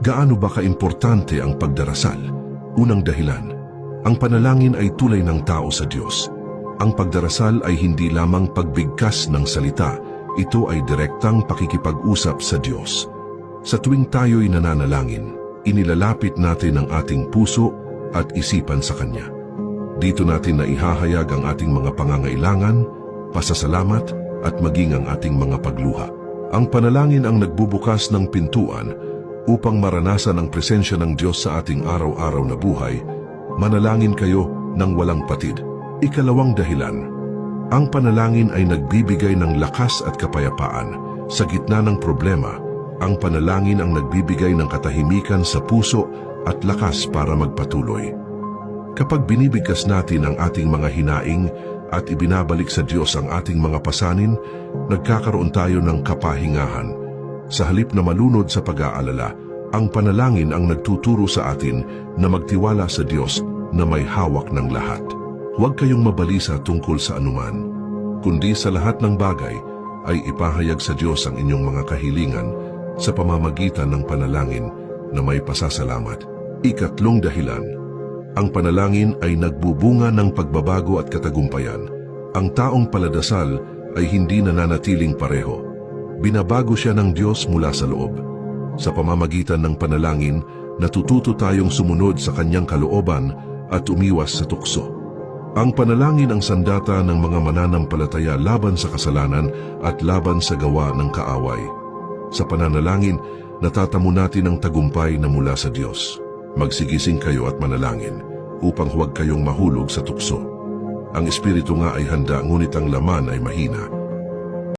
Gaano ba kaimportante ang pagdarasal? Unang dahilan, ang panalangin ay tulay ng tao sa Diyos. Ang pagdarasal ay hindi lamang pagbigkas ng salita, ito ay direktang pakikipag-usap sa Diyos. Sa tuwing tayo'y nananalangin, inilalapit natin ang ating puso at isipan sa Kanya. Dito natin na ihahayag ang ating mga pangangailangan, pasasalamat at maging ang ating mga pagluha. Ang panalangin ang nagbubukas ng pintuan upang maranasan ang presensya ng Diyos sa ating araw-araw na buhay. Manalangin kayo ng walang patid. Ikalawang dahilan, ang panalangin ay nagbibigay ng lakas at kapayapaan. Sa gitna ng problema, ang panalangin ang nagbibigay ng katahimikan sa puso at lakas para magpatuloy. Kapag binibigkas natin ang ating mga hinaing at ibinabalik sa Diyos ang ating mga pasanin, nagkakaroon tayo ng kapahingahan. Sa halip na malunod sa pag-aalala, ang panalangin ang nagtuturo sa atin na magtiwala sa Diyos na may hawak ng lahat. Huwag kayong mabalisa tungkol sa anuman, kundi sa lahat ng bagay ay ipahayag sa Diyos ang inyong mga kahilingan sa pamamagitan ng panalangin na may pasasalamat. Ikatlong dahilan, ang panalangin ay nagbubunga ng pagbabago at katagumpayan. Ang taong paladasal ay hindi nananatiling pareho. Binabago siya ng Diyos mula sa loob. Sa pamamagitan ng panalangin, natututo tayong sumunod sa Kanyang kalooban at umiwas sa tukso. Ang panalangin ang sandata ng mga mananampalataya laban sa kasalanan at laban sa gawa ng kaaway. Sa pananalangin, natatamo natin ang tagumpay na mula sa Diyos. Magsigising kayo at manalangin upang huwag kayong mahulog sa tukso. Ang espiritu nga ay handa ngunit ang laman ay mahina.